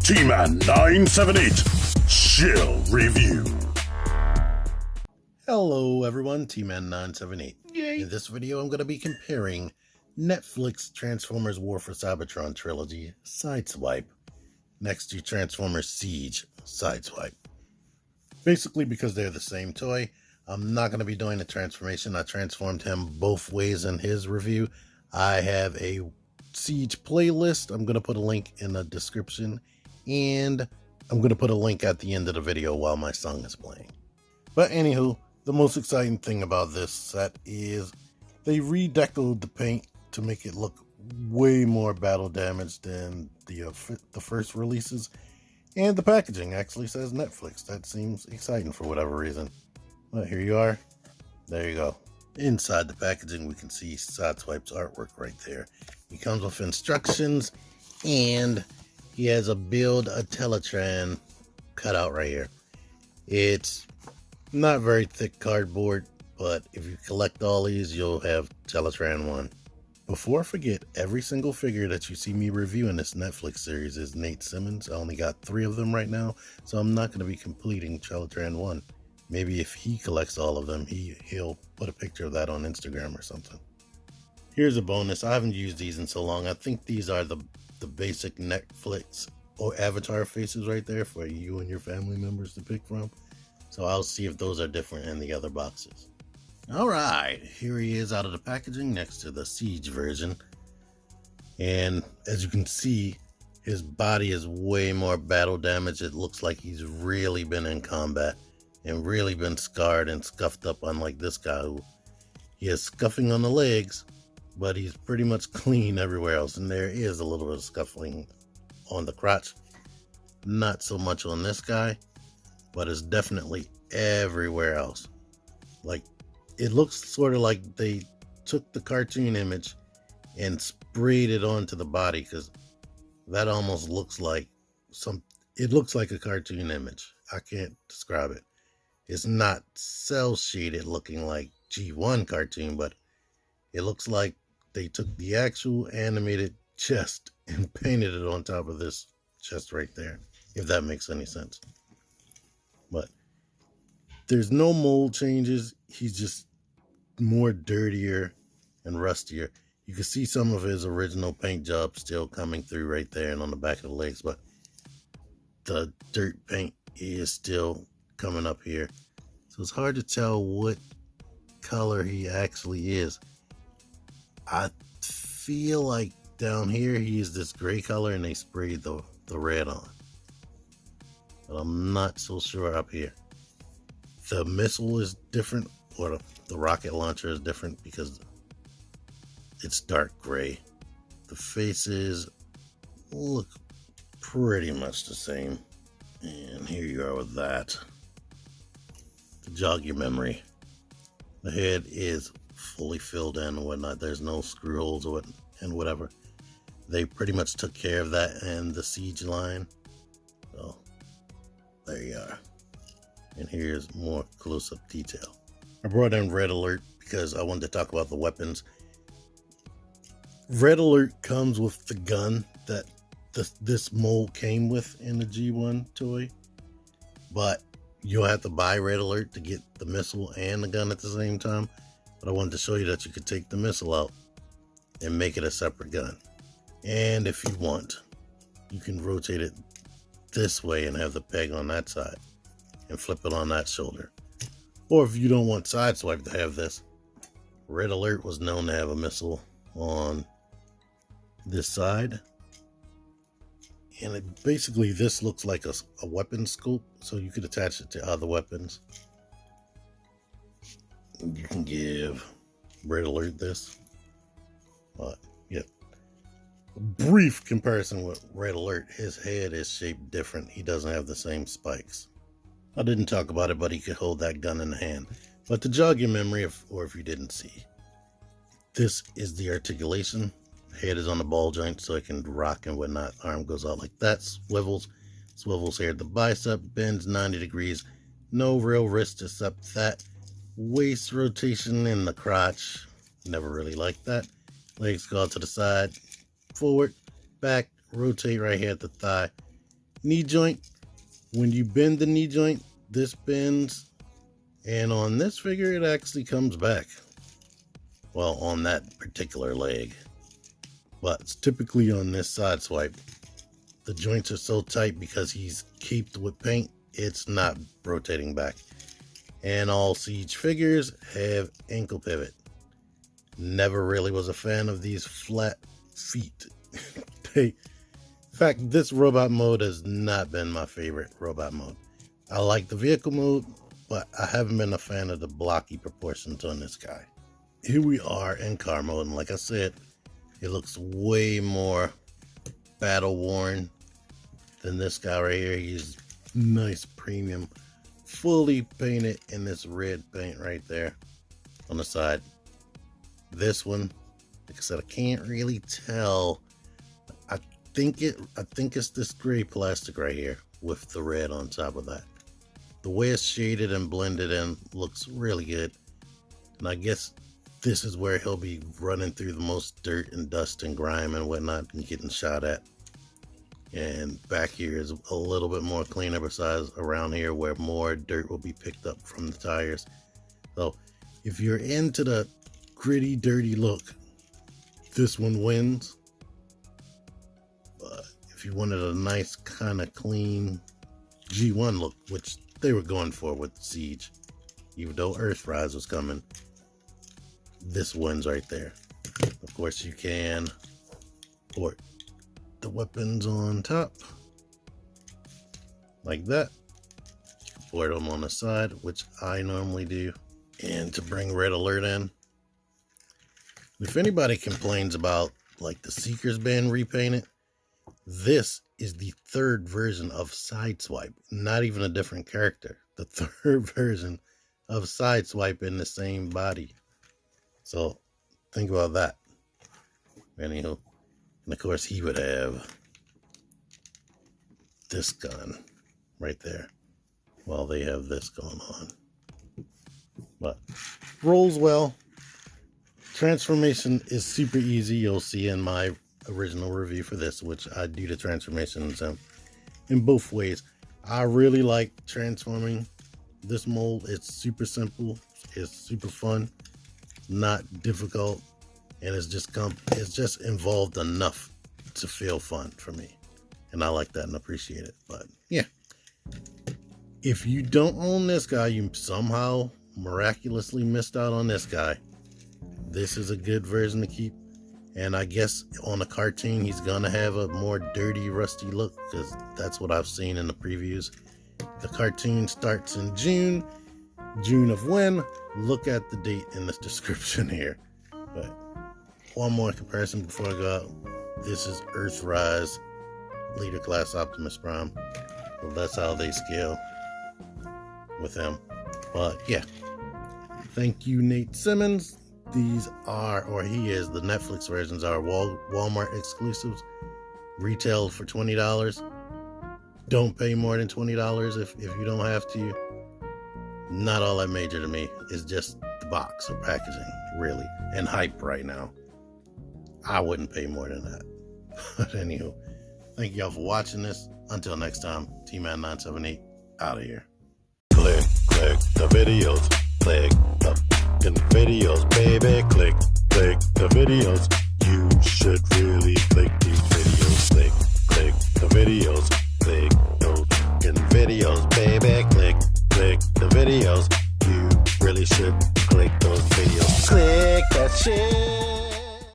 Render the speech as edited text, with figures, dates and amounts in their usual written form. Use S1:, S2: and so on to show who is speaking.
S1: T-Man 978 Chill Review.
S2: Hello everyone, T-Man 978. In this video I'm going to be comparing Netflix Transformers War for Cybertron Trilogy Sideswipe next to Transformers Siege Sideswipe. Basically because they're the same toy, I'm not going to be doing the transformation. I transformed him both ways in his review. I have a Siege playlist. I'm going to put a link in the description, and I'm going to put a link at the end of the video while my song is playing. But anywho, the most exciting thing about this set is they redecorated the paint to make it look way more battle damaged than the first releases. And the packaging actually says Netflix. That seems exciting for whatever reason. But here you are. There you go. Inside the packaging, we can see Sideswipe's artwork right there. He comes with instructions, and he has a build a Teletran cutout right here. It's not very thick cardboard, but if you collect all these, you'll have Teletran 1. Before I forget, every single figure that you see me review in this Netflix series is Nate Simmons. I only got 3 of them right now, so I'm not going to be completing Teletran 1. Maybe if he collects all of them, he'll put a picture of that on Instagram or something. Here's a bonus. I haven't used these in so long. I think these are the basic Netflix or avatar faces right there for you and your family members to pick from. So I'll see if those are different in the other boxes. Alright, here he is out of the packaging next to the Siege version. And as you can see, his body is way more battle damaged. It looks like he's really been in combat and really been scarred and scuffed up, unlike this guy who he has scuffing on the legs, but he's pretty much clean everywhere else. And there is a little bit of scuffing on the crotch. Not so much on this guy, but it's definitely everywhere else. Like, it looks sort of like they took the cartoon image and sprayed it onto the body, because that almost looks like it looks like a cartoon image. I can't describe it. It's not cell shaded looking like G1 cartoon, but it looks like they took the actual animated chest and painted it on top of this chest right there, if that makes any sense. But there's no mold changes. He's just more dirtier and rustier. You can see some of his original paint job still coming through right there and on the back of the legs, but the dirt paint is still coming up here. So it's hard to tell what color he actually is. I feel like down here he is this gray color and they sprayed the red on. But I'm not so sure up here. The missile is different, or the rocket launcher is different because it's dark gray. The faces look pretty much the same. And here you are with that. To jog your memory, the head is fully filled in and whatnot. There's no screw holes or and whatever. They pretty much took care of that in the Siege line. So there you are. And here's more close-up detail. I brought in Red Alert because I wanted to talk about the weapons. Red Alert comes with the gun that this mold came with in the G1 toy, but you'll have to buy Red Alert to get the missile and the gun at the same time. But I wanted to show you that you could take the missile out and make it a separate gun. And if you want, you can rotate it this way and have the peg on that side and flip it on that shoulder. Or if you don't want Sideswipe to have this, Red Alert was known to have a missile on this side. And basically this looks like a weapon scope, so you could attach it to other weapons. You can give Red Alert this. But yeah, a brief comparison with Red Alert, his head is shaped different. He doesn't have the same spikes. I didn't talk about it, but he could hold that gun in the hand. But to jog your memory, if you didn't see, this is the articulation. Head is on the ball joint so it can rock and whatnot. Arm goes out like that, swivels here at the bicep, bends 90 degrees. No real wrist except that. Waist rotation in the crotch. Never really liked that. Legs go out to the side, forward, back, rotate right here at the thigh. knee joint. When you bend the knee joint, this bends, and on this figure it actually comes back. Well, on that particular leg, but it's typically on this side swipe. The joints are so tight because he's caped with paint, it's not rotating back. And all Siege figures have ankle pivot. Never really was a fan of these flat feet. In fact, this robot mode has not been my favorite robot mode. I like the vehicle mode, but I haven't been a fan of the blocky proportions on this guy. Here we are in car mode, and like I said, it looks way more battle worn than this guy right here. He's nice premium, fully painted in this red paint right there on the side. This one, like I said, I can't really tell. I think it's this gray plastic right here with the red on top of that. The way it's shaded and blended in looks really good. And I guess this is where he'll be running through the most dirt and dust and grime and whatnot and getting shot at. And back here is a little bit more cleaner, besides around here where more dirt will be picked up from the tires. So if you're into the gritty, dirty look, this one wins. But if you wanted a nice kind of clean G1 look, which they were going for with Siege, even though Earthrise was coming, this wins right there. Of course, you can port the weapons on top like that. You can port them on the side, which I normally do. And to bring Red Alert in, if anybody complains about like the Seekers being repainted, this is the third version of Sideswipe, not even a different character. The third version of Sideswipe in the same body. So think about that. Anywho, and of course he would have this gun right there while they have this going on. But rolls well. Transformation is super easy. You'll see in my original review for this, which I do the transformations in both ways. I really like transforming this mold. It's super simple. It's super fun. Not difficult, and it's just involved enough to feel fun for me, and I like that and appreciate it. But yeah, if you don't own this guy, you somehow miraculously missed out on this guy. This is a good version to keep, and I guess on a cartoon he's gonna have a more dirty, rusty look, because that's what I've seen in the previews. The cartoon starts in June of when? Look at the date in the description here. But one more comparison before I go out. This is Earthrise Leader Class Optimus Prime. Well, that's how they scale with him. But yeah, thank you, Nate Simmons. These are, or he is, the Netflix versions are Walmart exclusives, retail for $20. Don't pay more than $20 if you don't have to. Not all that major to me. It's just the box or packaging, really, and hype right now. I wouldn't pay more than that. But anywho, thank y'all for watching this. Until next time, T-Man978 out of here.
S3: Click the videos. Click the videos, baby. Click the videos. You should really click these videos. Click the videos. Click those videos, baby. Click the videos. You really should click those videos. Click that shit.